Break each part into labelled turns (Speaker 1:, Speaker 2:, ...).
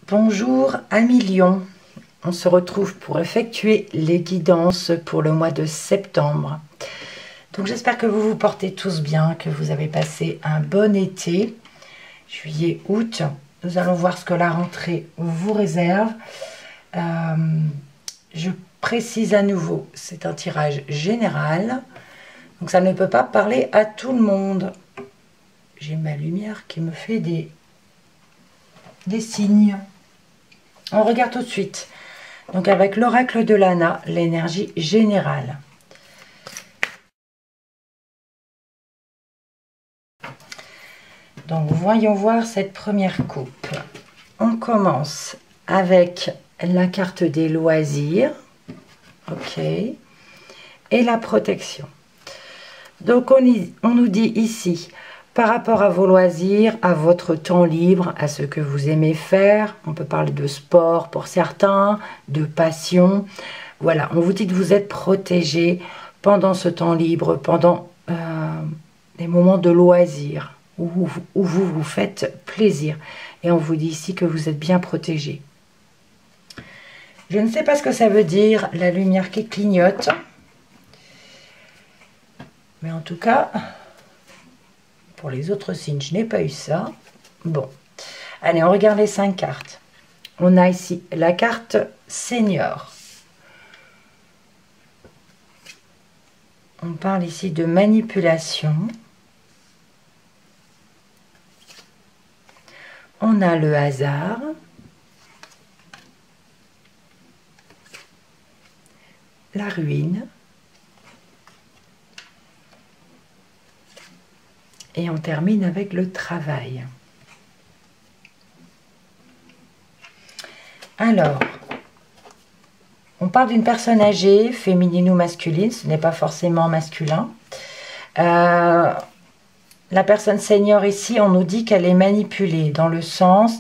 Speaker 1: Bonjour amis Lion, on se retrouve pour effectuer les guidances pour le mois de septembre. Donc j'espère que vous vous portez tous bien, que vous avez passé un bon été, juillet, août. Nous allons voir ce que la rentrée vous réserve. Je précise à nouveau, c'est un tirage général, donc ça ne peut pas parler à tout le monde. J'ai ma lumière qui me fait des signes. On regarde tout de suite. Donc avec l'oracle de Lana, l'énergie générale. Donc voyons voir cette première coupe. On commence avec la carte des loisirs. Ok. Et la protection. Donc on nous dit ici, par rapport à vos loisirs, à votre temps libre, à ce que vous aimez faire, on peut parler de sport pour certains, de passion. Voilà, on vous dit que vous êtes protégé pendant ce temps libre, pendant les moments de loisirs, où vous vous faites plaisir. Et on vous dit ici que vous êtes bien protégé. Je ne sais pas ce que ça veut dire, la lumière qui clignote. Mais en tout cas, pour les autres signes, je n'ai pas eu ça. Bon, allez, on regarde les 5 cartes. On a ici la carte Seigneur. On parle ici de manipulation. On a le hasard. La ruine. Et on termine avec le travail. Alors, on parle d'une personne âgée, féminine ou masculine, ce n'est pas forcément masculin. La personne senior ici, on nous dit qu'elle est manipulée, dans le sens,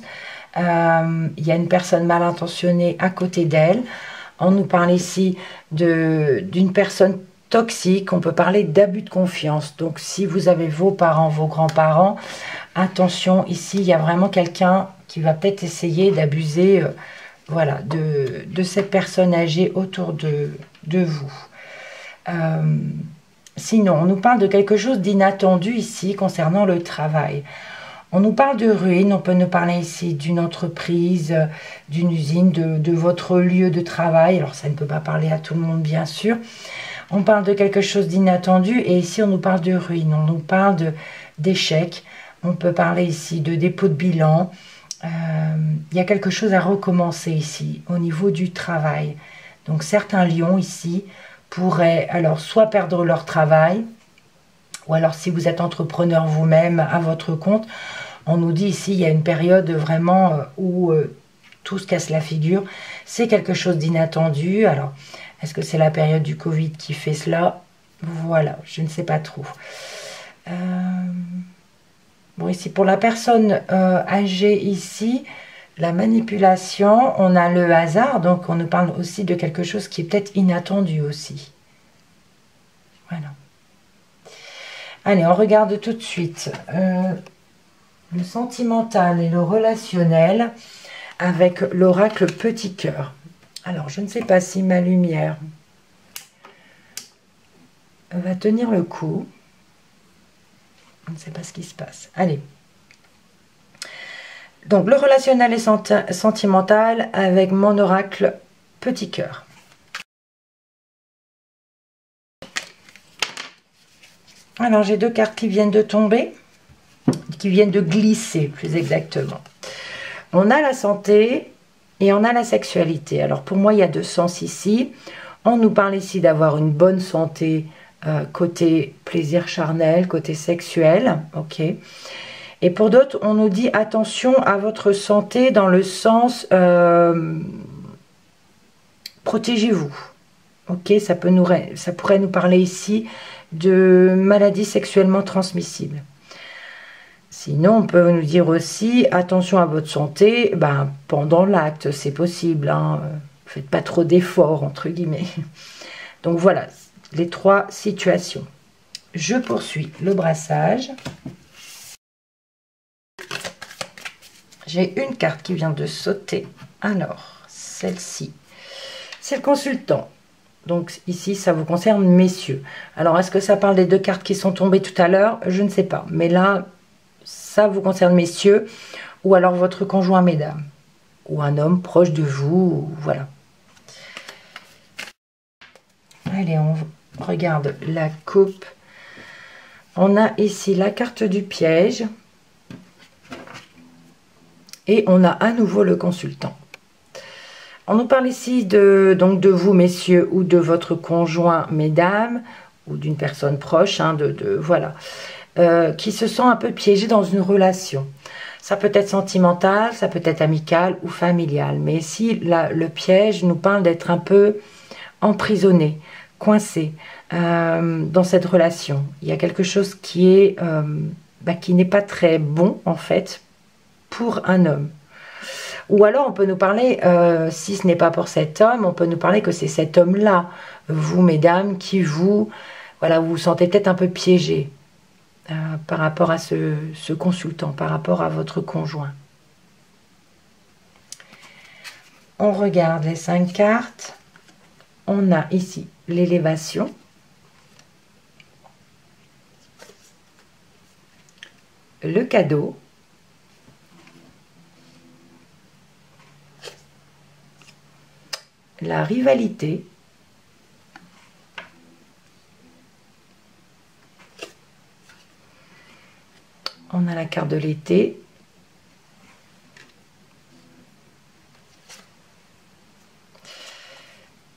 Speaker 1: il y a une personne mal intentionnée à côté d'elle. On nous parle ici d'une personne toxique, on peut parler d'abus de confiance. Donc si vous avez vos parents, vos grands-parents, attention, ici il y a vraiment quelqu'un qui va peut-être essayer d'abuser voilà, de cette personne âgée autour de vous. Sinon, on nous parle de quelque chose d'inattendu ici concernant le travail. On nous parle de ruine, on peut nous parler ici d'une entreprise, d'une usine, de votre lieu de travail. Alors ça ne peut pas parler à tout le monde bien sûr. On parle de quelque chose d'inattendu et ici on nous parle de ruine, on nous parle d'échec, on peut parler ici de dépôt de bilan. Il y a quelque chose à recommencer ici au niveau du travail. Donc certains lions ici pourraient alors soit perdre leur travail, ou alors si vous êtes entrepreneur vous-même à votre compte, on nous dit ici il y a une période vraiment où tout se casse la figure. C'est quelque chose d'inattendu. Alors est-ce que c'est la période du Covid qui fait cela? Voilà, je ne sais pas trop. Bon, ici, pour la personne âgée ici, la manipulation, on a le hasard, donc on nous parle aussi de quelque chose qui est peut-être inattendu aussi. Voilà. Allez, on regarde tout de suite le sentimental et le relationnel avec l'oracle Petit Cœur. Alors, je ne sais pas si ma lumière va tenir le coup. Je ne sais pas ce qui se passe. Allez. Donc, le relationnel et sentimental avec mon oracle Petit Cœur. Alors, j'ai 2 cartes qui viennent de tomber, qui viennent de glisser, plus exactement. On a la santé et on a la sexualité. Alors pour moi, il y a 2 sens ici. On nous parle ici d'avoir une bonne santé côté plaisir charnel, côté sexuel. Ok. Et pour d'autres, on nous dit attention à votre santé dans le sens protégez-vous. Ok, ça pourrait nous parler ici de maladies sexuellement transmissibles. Sinon, on peut nous dire aussi, attention à votre santé, pendant l'acte, c'est possible. Hein, faites pas trop d'efforts, entre guillemets. Donc voilà, les 3 situations. Je poursuis le brassage. J'ai une carte qui vient de sauter. Alors, celle-ci, c'est le consultant. Donc ici, ça vous concerne, messieurs. Alors, est-ce que ça parle des 2 cartes qui sont tombées tout à l'heure? Je ne sais pas. Mais là, ça vous concerne, messieurs. Ou alors votre conjoint, mesdames. Ou un homme proche de vous. Voilà. Allez, on regarde la coupe. On a ici la carte du piège. Et on a à nouveau le consultant. On nous parle ici donc de vous, messieurs, ou de votre conjoint, mesdames, ou d'une personne proche, hein, voilà, qui se sent un peu piégé dans une relation. Ça peut être sentimental, ça peut être amical ou familial. Mais ici, le piège nous parle d'être un peu emprisonné, coincé dans cette relation. Il y a quelque chose qui n'est pas très bon, en fait, pour un homme. Ou alors on peut nous parler, si ce n'est pas pour cet homme, on peut nous parler que c'est cet homme-là, vous mesdames, qui vous vous sentez peut-être un peu piégé par rapport à ce consultant, par rapport à votre conjoint. On regarde les 5 cartes. On a ici l'élévation. Le cadeau. La rivalité, on a la carte de l'été,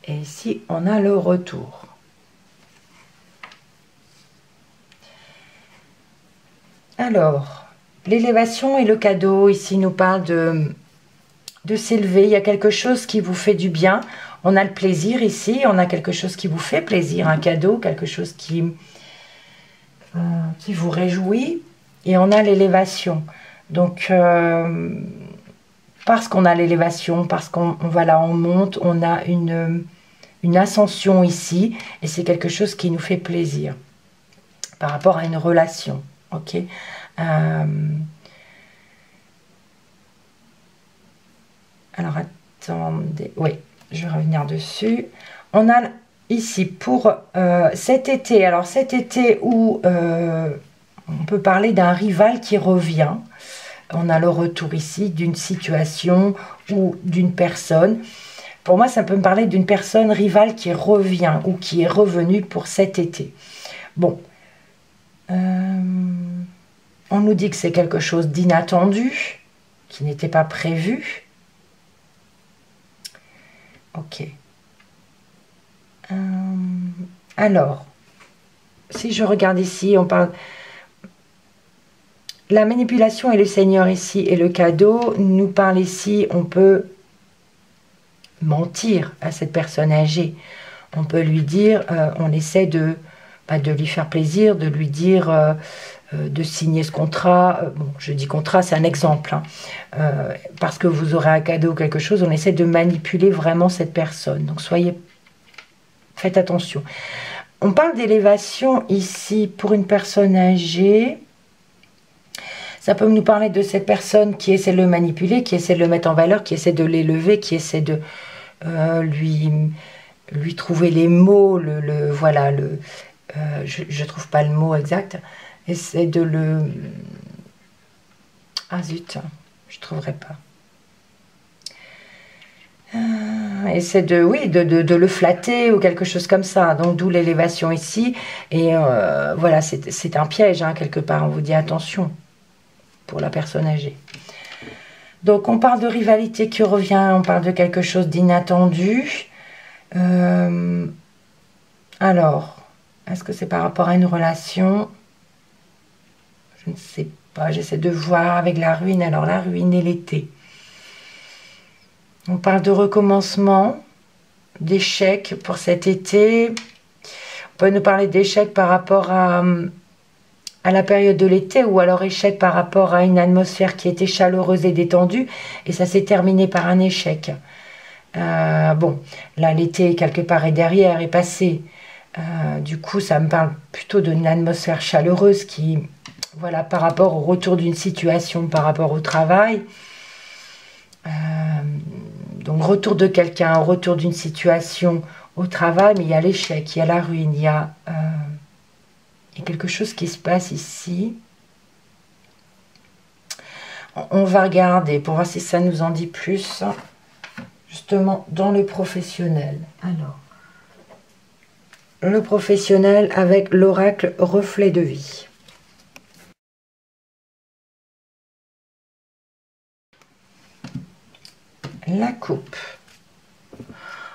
Speaker 1: et ici on a le retour. Alors, l'élévation et le cadeau, ici nous parle de s'élever, il y a quelque chose qui vous fait du bien, on a le plaisir ici, on a quelque chose qui vous fait plaisir, un cadeau, quelque chose qui vous réjouit, et on a l'élévation. Donc, parce qu'on a l'élévation, parce qu'on on monte, on a une ascension ici, et c'est quelque chose qui nous fait plaisir, par rapport à une relation, ok. Alors, attendez, oui, je vais revenir dessus. On a ici pour cet été, alors cet été où on peut parler d'un rival qui revient. On a le retour ici d'une situation ou d'une personne. Pour moi, ça peut me parler d'une personne rivale qui revient ou qui est revenue pour cet été. Bon, on nous dit que c'est quelque chose d'inattendu, qui n'était pas prévu. Ok. Alors, si je regarde ici, on parle... La manipulation et le Seigneur ici et le cadeau nous parle ici, on peut mentir à cette personne âgée. On peut lui dire, on essaie de lui faire plaisir, de lui dire de signer ce contrat. Bon, je dis contrat, c'est un exemple. Hein. Parce que vous aurez un cadeau ou quelque chose, on essaie de manipuler vraiment cette personne. Donc, faites attention. On parle d'élévation ici pour une personne âgée. Ça peut nous parler de cette personne qui essaie de le manipuler, qui essaie de le mettre en valeur, qui essaie de l'élever, qui essaie de lui trouver les mots, je trouve pas le mot exact, essaie de le... Ah zut, je trouverai pas. Essaie de le flatter ou quelque chose comme ça, donc d'où l'élévation ici, et voilà, c'est un piège, hein, quelque part, on vous dit attention pour la personne âgée. Donc on parle de rivalité qui revient, on parle de quelque chose d'inattendu. Alors, est-ce que c'est par rapport à une relation? Je ne sais pas, j'essaie de voir avec la ruine. Alors la ruine et l'été. On parle de recommencement, d'échec pour cet été. On peut nous parler d'échec par rapport à la période de l'été, ou alors échec par rapport à une atmosphère qui était chaleureuse et détendue, et ça s'est terminé par un échec. Bon, là l'été quelque part est derrière, est passé. Du coup, ça me parle plutôt d'une atmosphère chaleureuse qui, voilà, par rapport au retour d'une situation, par rapport au travail. Donc retour de quelqu'un, retour d'une situation au travail, mais il y a l'échec, il y a la ruine, il y a quelque chose qui se passe ici. On va regarder pour voir si ça nous en dit plus, justement dans le professionnel. Alors, le professionnel avec l'oracle reflet de vie. La coupe.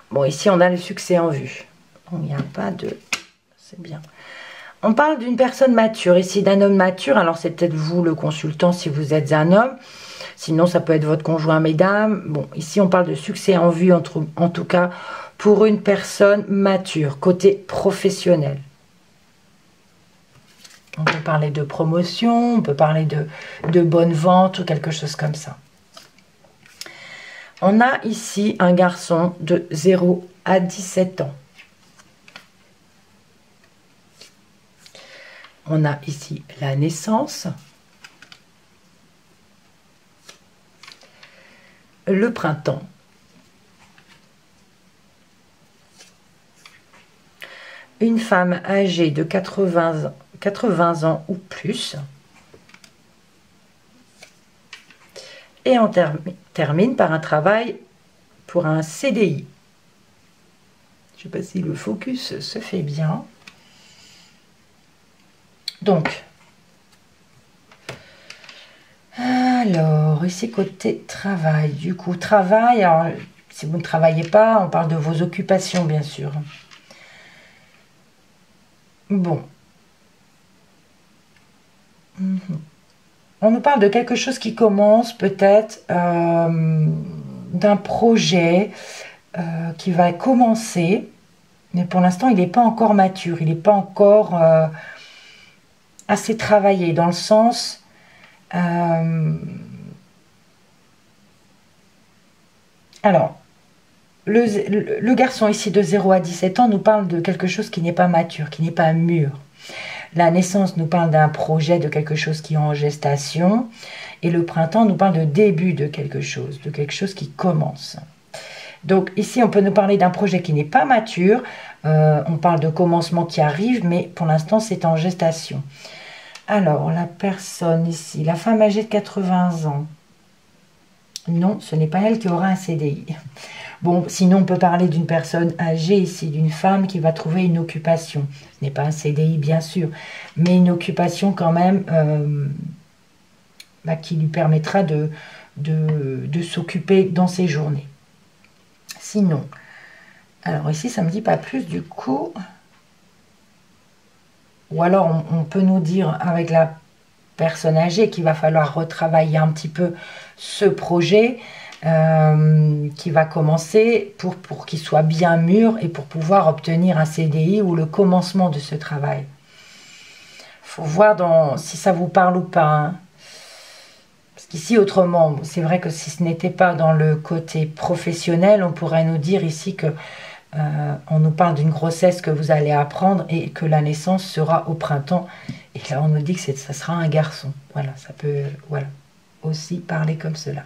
Speaker 1: Bon, ici, on a le succès en vue. Il n'y a pas de... C'est bien. On parle d'une personne mature, ici d'un homme mature. Alors, c'est peut-être vous, le consultant, si vous êtes un homme. Sinon, ça peut être votre conjoint, mesdames. Bon, ici, on parle de succès en vue, en tout cas, pour une personne mature, côté professionnel. On peut parler de promotion, on peut parler de bonne vente ou quelque chose comme ça. On a ici un garçon de 0 à 17 ans. On a ici la naissance, le printemps, une femme âgée de 80 ans ou plus, et on termine par un travail pour un CDI. Je ne sais pas si le focus se fait bien. Donc, alors, ici côté travail, du coup, travail, alors, si vous ne travaillez pas, on parle de vos occupations, bien sûr. Bon. On nous parle de quelque chose qui commence peut-être d'un projet qui va commencer, mais pour l'instant, il n'est pas encore mature, il n'est pas encore assez travaillé, dans le sens... alors, le garçon ici de 0 à 17 ans nous parle de quelque chose qui n'est pas mature, qui n'est pas mûr. La naissance nous parle d'un projet, de quelque chose qui est en gestation. Et le printemps nous parle de début de quelque chose qui commence. Donc ici, on peut nous parler d'un projet qui n'est pas mature. On parle de commencement qui arrive, mais pour l'instant, c'est en gestation. Alors, la personne ici, la femme âgée de 80 ans. Non, ce n'est pas elle qui aura un CDI. Bon, sinon, on peut parler d'une personne âgée ici, d'une femme qui va trouver une occupation. Ce n'est pas un CDI, bien sûr, mais une occupation quand même qui lui permettra de s'occuper dans ses journées. Sinon, alors ici, ça ne me dit pas plus du coup. Ou alors, on peut nous dire avec la personne âgée qu'il va falloir retravailler un petit peu ce projet qui va commencer pour qu'il soit bien mûr et pour pouvoir obtenir un CDI ou le commencement de ce travail. Il faut voir si ça vous parle ou pas. Hein. Parce qu'ici, autrement, c'est vrai que si ce n'était pas dans le côté professionnel, on pourrait nous dire ici que on nous parle d'une grossesse que vous allez apprendre et que la naissance sera au printemps. Et là, on nous dit que ça sera un garçon. Voilà, ça peut aussi parler comme cela.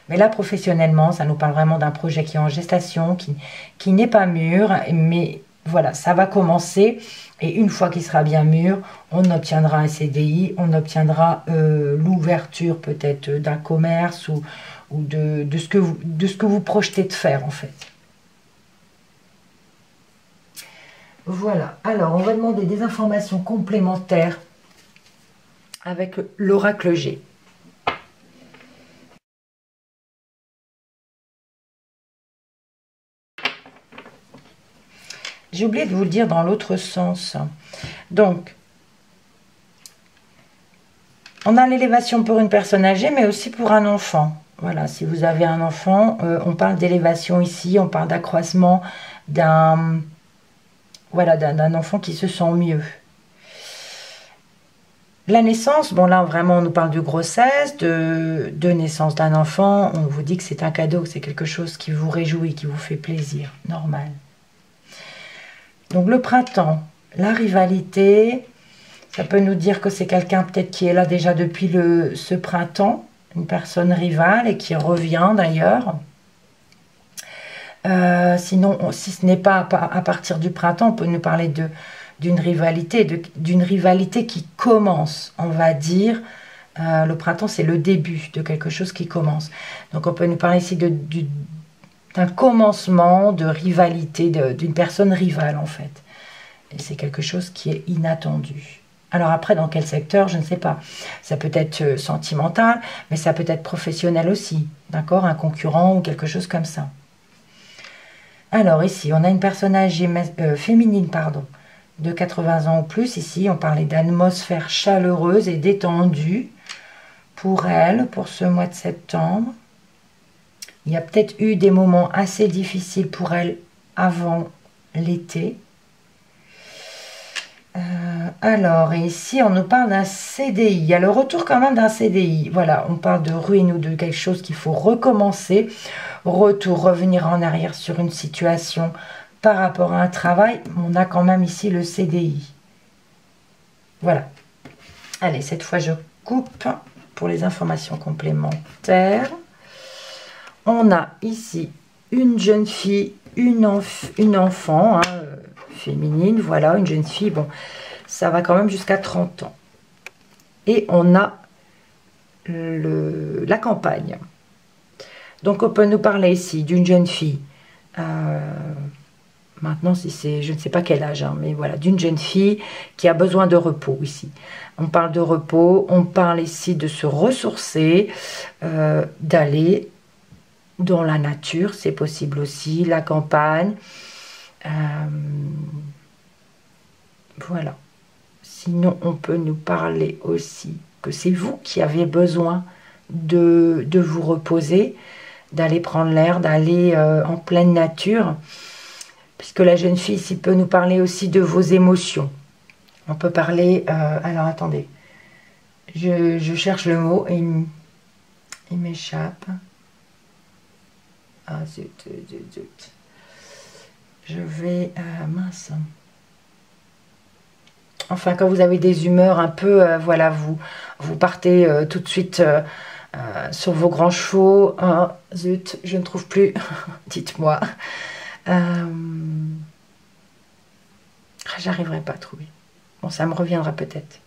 Speaker 1: Mais là, professionnellement, ça nous parle vraiment d'un projet qui est en gestation, qui n'est pas mûr, mais voilà, ça va commencer. Et une fois qu'il sera bien mûr, on obtiendra un CDI, on obtiendra l'ouverture peut-être d'un commerce ou de ce que vous projetez de faire en fait. Voilà, alors on va demander des informations complémentaires avec l'oracle G. J'ai oublié de vous le dire dans l'autre sens. Donc, on a l'élévation pour une personne âgée, mais aussi pour un enfant. Voilà, si vous avez un enfant, on parle d'élévation ici, on parle d'accroissement d'un enfant qui se sent mieux. La naissance, bon là vraiment on nous parle de grossesse, de naissance d'un enfant, on vous dit que c'est un cadeau, que c'est quelque chose qui vous réjouit, qui vous fait plaisir, normal. Donc le printemps, la rivalité, ça peut nous dire que c'est quelqu'un peut-être qui est là déjà depuis ce printemps, une personne rivale et qui revient d'ailleurs. Sinon, si ce n'est pas à partir du printemps, on peut nous parler d'une rivalité qui commence, on va dire. Le printemps, c'est le début de quelque chose qui commence. Donc, on peut nous parler ici d'un commencement de rivalité, d'une personne rivale, en fait. Et c'est quelque chose qui est inattendu. Alors après, dans quel secteur, je ne sais pas. Ça peut être sentimental, mais ça peut être professionnel aussi. D'accord? Un concurrent ou quelque chose comme ça. Alors ici, on a une personne âgée, féminine, pardon, de 80 ans ou plus. Ici, on parlait d'atmosphère chaleureuse et détendue pour elle, pour ce mois de septembre. Il y a peut-être eu des moments assez difficiles pour elle avant l'été. Alors, ici, on nous parle d'un CDI. Il y a le retour quand même d'un CDI. Voilà, on parle de ruine ou de quelque chose qu'il faut recommencer. Retour, revenir en arrière sur une situation par rapport à un travail. On a quand même ici le CDI. Voilà. Allez, cette fois, je coupe pour les informations complémentaires. On a ici une jeune fille, une enfant, hein, féminine, voilà, une jeune fille, bon, ça va quand même jusqu'à 30 ans. Et on a la campagne. Donc on peut nous parler ici d'une jeune fille, maintenant si c'est, je ne sais pas quel âge, hein, mais voilà, d'une jeune fille qui a besoin de repos ici. On parle de repos, on parle ici de se ressourcer, d'aller dans la nature, c'est possible aussi, la campagne. Voilà. Sinon, on peut nous parler aussi que c'est vous qui avez besoin de vous reposer, d'aller prendre l'air, d'aller en pleine nature, puisque la jeune fille ici peut nous parler aussi de vos émotions. On peut parler... alors, attendez. Je cherche le mot et il m'échappe. Ah, zut. Je vais... mince. Enfin, quand vous avez des humeurs un peu... voilà, vous partez tout de suite sur vos grands chevaux. Ah, zut, je ne trouve plus. Dites-moi. J'arriverai pas à trouver. Bon, ça me reviendra peut-être.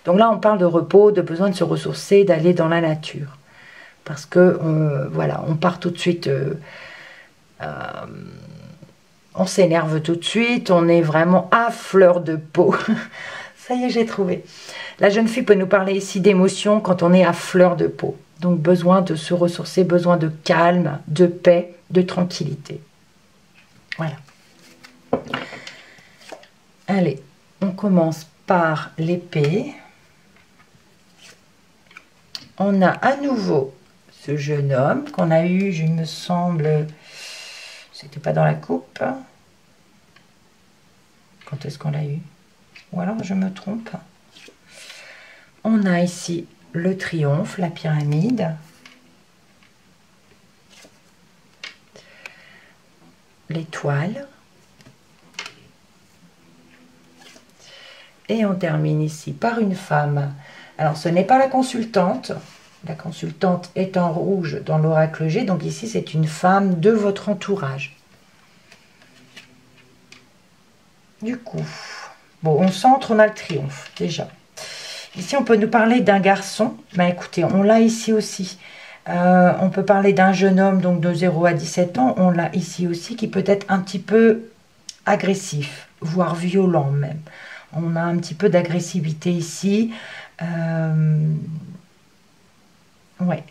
Speaker 1: Donc là, on parle de repos, de besoin de se ressourcer, d'aller dans la nature. Parce que, voilà, on part tout de suite... on s'énerve tout de suite, on est vraiment à fleur de peau. Ça y est, j'ai trouvé. La jeune fille peut nous parler ici d'émotions quand on est à fleur de peau. Donc besoin de se ressourcer, besoin de calme, de paix, de tranquillité. Voilà. Allez, on commence par l'épée. On a à nouveau ce jeune homme qu'on a eu, il me semble... C'était pas dans la coupe. Quand est-ce qu'on l'a eu? Ou alors je me trompe. On a ici le triomphe, la pyramide. L'étoile. Et on termine ici par une femme. Alors ce n'est pas la consultante. La consultante est en rouge dans l'oracle G, donc ici c'est une femme de votre entourage. Du coup, bon, on centre, on a le triomphe déjà. Ici on peut nous parler d'un garçon, ben écoutez, on l'a ici aussi. On peut parler d'un jeune homme, donc de 0 à 17 ans, on l'a ici aussi, qui peut être un petit peu agressif, voire violent même. On a un petit peu d'agressivité ici. Ouais.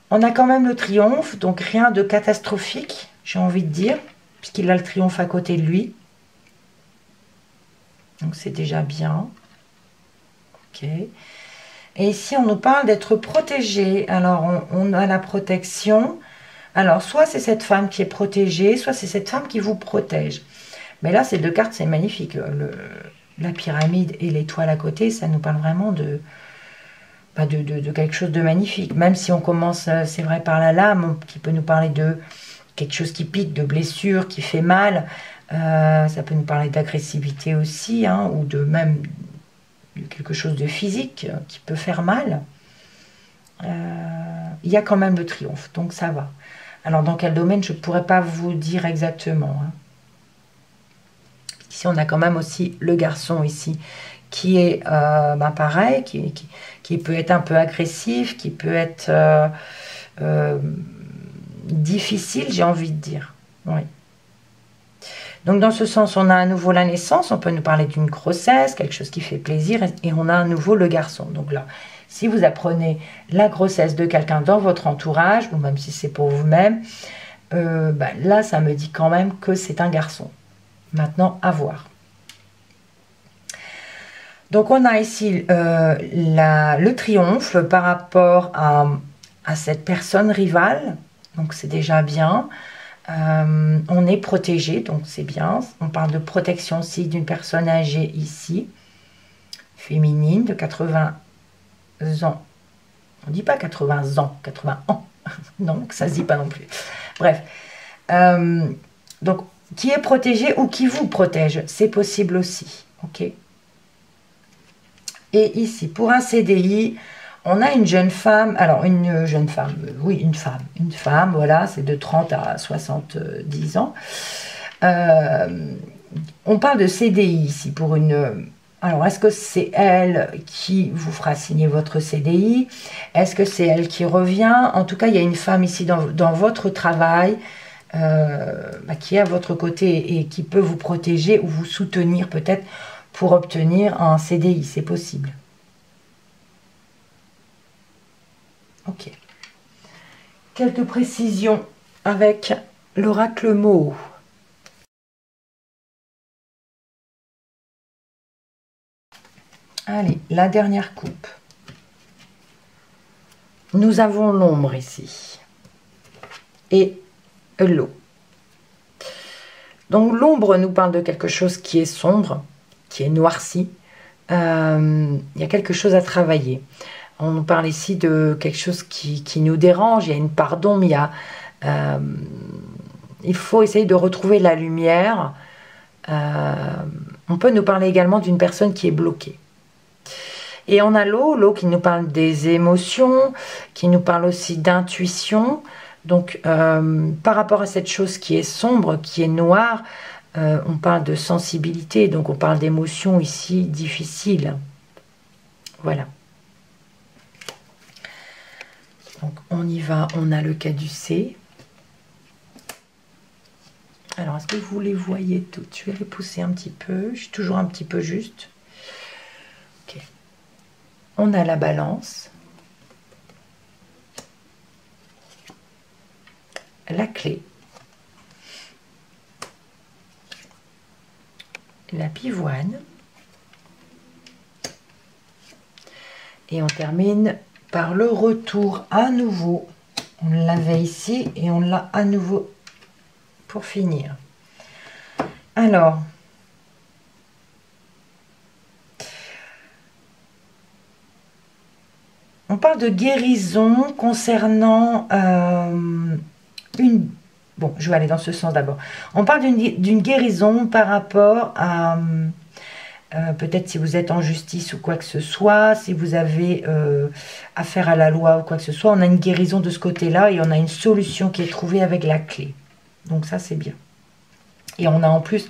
Speaker 1: On a quand même le triomphe, donc rien de catastrophique, j'ai envie de dire, puisqu'il a le triomphe à côté de lui. Donc c'est déjà bien. Ok. Et ici, on nous parle d'être protégé. Alors, on a la protection. Alors, soit c'est cette femme qui est protégée, soit c'est cette femme qui vous protège. Mais là, ces deux cartes, c'est magnifique. La pyramide et l'étoile à côté, ça nous parle vraiment de quelque chose de magnifique. Même si on commence, c'est vrai, par la lame, qui peut nous parler de quelque chose qui pique, de blessure, qui fait mal. Ça peut nous parler d'agressivité aussi, hein, ou de même de quelque chose de physique qui peut faire mal. Il y a quand même le triomphe, donc ça va. Alors, dans quel domaine, je ne pourrais pas vous dire exactement. Hein. Ici, on a quand même aussi le garçon ici, qui est pareil, qui peut être un peu agressif, qui peut être difficile, j'ai envie de dire. Oui. Donc, dans ce sens, on a à nouveau la naissance, on peut nous parler d'une grossesse, quelque chose qui fait plaisir, et on a à nouveau le garçon. Donc là, si vous apprenez la grossesse de quelqu'un dans votre entourage, ou même si c'est pour vous-même, là, ça me dit quand même que c'est un garçon. Maintenant, à voir. Donc, on a ici le triomphe par rapport à cette personne rivale. Donc, c'est déjà bien. On est protégé, donc c'est bien. On parle de protection aussi d'une personne âgée ici, féminine, de 80 ans. On ne dit pas 80 ans, 80 ans. Non, ça ne se dit pas non plus. Bref. Donc, qui est protégé ou qui vous protège, c'est possible aussi. Ok. Et ici, pour un CDI, on a une jeune femme, alors une jeune femme, oui, une femme, voilà, c'est de 30 à 70 ans. On parle de CDI ici pour une... Alors, est-ce que c'est elle qui vous fera signer votre CDI? Est-ce que c'est elle qui revient? En tout cas, il y a une femme ici dans votre travail qui est à votre côté et qui peut vous protéger ou vous soutenir peut-être pour obtenir un CDI, c'est possible. Ok. Quelques précisions avec l'oracle mot. Allez, la dernière coupe. Nous avons l'ombre ici. Et l'eau. Donc l'ombre nous parle de quelque chose qui est sombre, qui est noirci. Il y a quelque chose à travailler. On nous parle ici de quelque chose qui nous dérange. Il y a une part d'ombre. Il faut essayer de retrouver la lumière. On peut nous parler également d'une personne qui est bloquée. Et on a l'eau qui nous parle des émotions, qui nous parle aussi d'intuition. Donc, par rapport à cette chose qui est sombre, qui est noire, on parle de sensibilité, donc on parle d'émotions ici difficiles. Voilà. Donc, on y va, on a le caducée. Alors, est-ce que vous les voyez toutes? Je vais les pousser un petit peu, je suis toujours un petit peu juste. Ok. On a la balance. La clé, la pivoine, et on termine par le retour à nouveau. On l'avait ici et on l'a à nouveau pour finir. Alors, on parle de guérison concernant Bon, je vais aller dans ce sens d'abord. On parle d'une guérison par rapport à... peut-être si vous êtes en justice ou quoi que ce soit, si vous avez affaire à la loi ou quoi que ce soit, on a une guérison de ce côté-là et on a une solution qui est trouvée avec la clé. Donc ça, c'est bien. Et on a en plus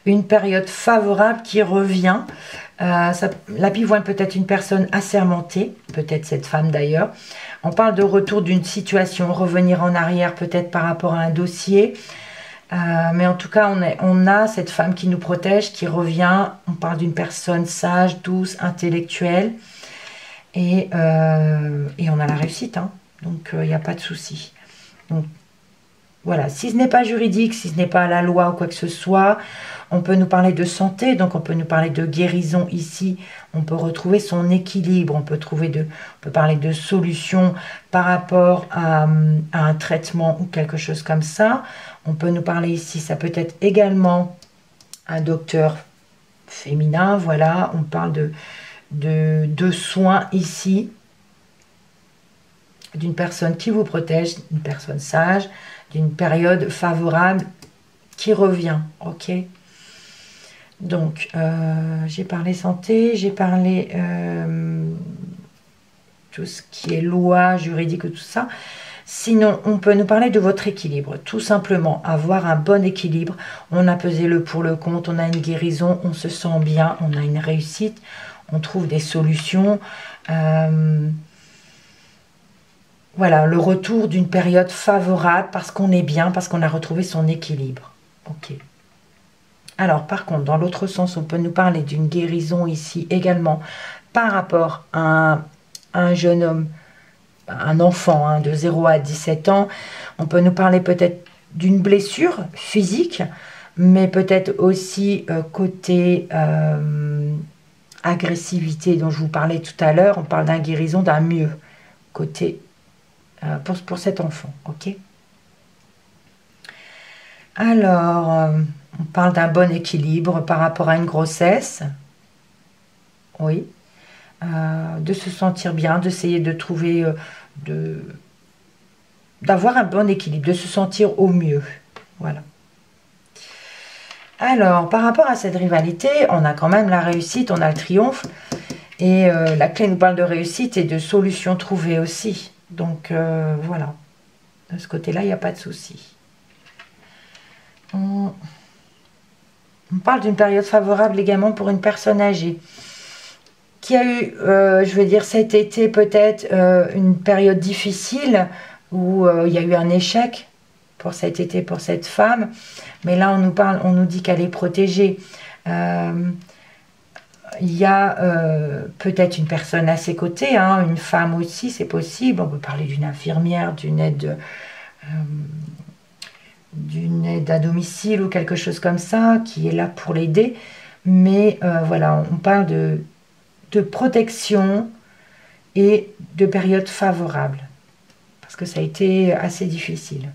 Speaker 1: une période favorable qui revient. La pivoine peut être une personne assermentée, peut-être cette femme d'ailleurs. On parle de retour d'une situation, revenir en arrière peut-être par rapport à un dossier. Mais en tout cas, on a cette femme qui nous protège, qui revient. On parle d'une personne sage, douce, intellectuelle. Et on a la réussite, hein. Donc il n'y a pas de souci. Donc voilà, si ce n'est pas juridique, si ce n'est pas la loi ou quoi que ce soit, on peut nous parler de santé, donc on peut nous parler de guérison ici, on peut retrouver son équilibre, on peut parler de solutions par rapport à un traitement ou quelque chose comme ça. On peut nous parler ici, ça peut être également un docteur féminin, voilà, on parle de soins ici, d'une personne qui vous protège, une personne sage, d'une période favorable qui revient, ok. Donc, j'ai parlé santé, j'ai parlé tout ce qui est loi, juridique, tout ça. Sinon, on peut nous parler de votre équilibre. Tout simplement, avoir un bon équilibre. On a pesé le pour le contre, on a une guérison, on se sent bien, on a une réussite, on trouve des solutions. Voilà, le retour d'une période favorable parce qu'on est bien, parce qu'on a retrouvé son équilibre. Ok. Alors, par contre, dans l'autre sens, on peut nous parler d'une guérison ici également par rapport à un jeune homme, un enfant de 0 à 17 ans. On peut nous parler peut-être d'une blessure physique, mais peut-être aussi côté agressivité dont je vous parlais tout à l'heure. On parle d'une guérison, d'un mieux côté pour cet enfant. Ok. Alors, on parle d'un bon équilibre par rapport à une grossesse. Oui. De se sentir bien, d'essayer de trouver, d'avoir un bon équilibre, de se sentir au mieux. Voilà. Alors, par rapport à cette rivalité, on a quand même la réussite, on a le triomphe. Et la clé nous parle de réussite et de solutions trouvées aussi. Donc, voilà. De ce côté-là, il n'y a pas de souci. On parle d'une période favorable également pour une personne âgée qui a eu, je veux dire, cet été peut-être une période difficile où il y a eu un échec pour cet été, pour cette femme. Mais là, on nous parle, on nous dit qu'elle est protégée. Il y a peut-être une personne à ses côtés, hein, une femme aussi, c'est possible. On peut parler d'une infirmière, d'une aide à domicile ou quelque chose comme ça, qui est là pour l'aider. Mais voilà, on parle de protection et de période favorable, parce que ça a été assez difficile.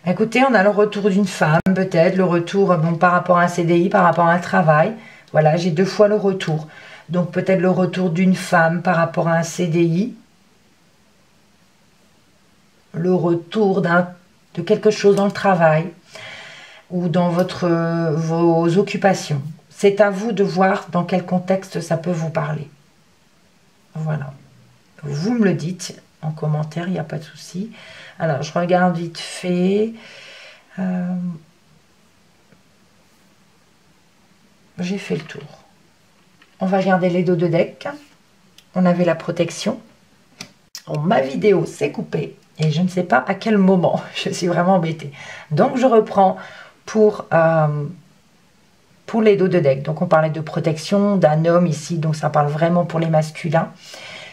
Speaker 1: Écoutez, on a le retour d'une femme, peut-être, le retour bon, par rapport à un CDI, par rapport à un travail. Voilà, j'ai 2 fois le retour. Donc peut-être le retour d'une femme par rapport à un CDI. Le retour de quelque chose dans le travail ou dans vos occupations. C'est à vous de voir dans quel contexte ça peut vous parler. Voilà. Vous me le dites en commentaire, il n'y a pas de souci. Alors, je regarde vite fait. J'ai fait le tour. On va garder les dos de deck. On avait la protection. Oh, ma vidéo s'est coupée et je ne sais pas à quel moment. Je suis vraiment embêtée. Donc, je reprends pour les dos de deck. Donc, on parlait de protection d'un homme ici. Donc, ça parle vraiment pour les masculins.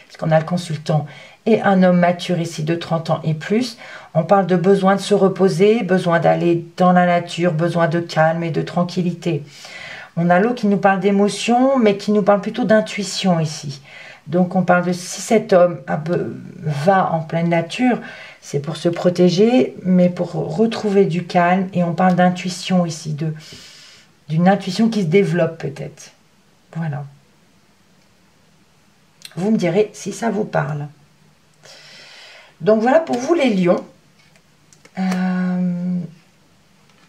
Speaker 1: Parce qu'on a le consultant et un homme mature ici de 30 ans et plus. On parle de besoin de se reposer, besoin d'aller dans la nature, besoin de calme et de tranquillité. On a l'eau qui nous parle d'émotion, mais qui nous parle plutôt d'intuition ici. Donc on parle de si cet homme va en pleine nature, c'est pour se protéger, mais pour retrouver du calme. Et on parle d'intuition ici, d'une intuition qui se développe peut-être. Voilà. Vous me direz si ça vous parle. Donc voilà pour vous les lions.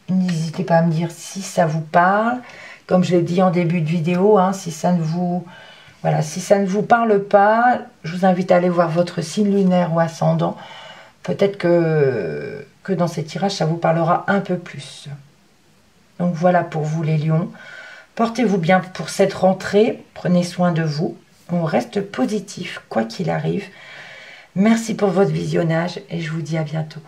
Speaker 1: N'hésitez pas à me dire si ça vous parle. Comme je l'ai dit en début de vidéo, hein, si ça ne vous parle pas, je vous invite à aller voir votre signe lunaire ou ascendant. Peut-être que dans ces tirages, ça vous parlera un peu plus. Donc voilà pour vous les lions. Portez-vous bien pour cette rentrée. Prenez soin de vous. On reste positif, quoi qu'il arrive. Merci pour votre visionnage et je vous dis à bientôt.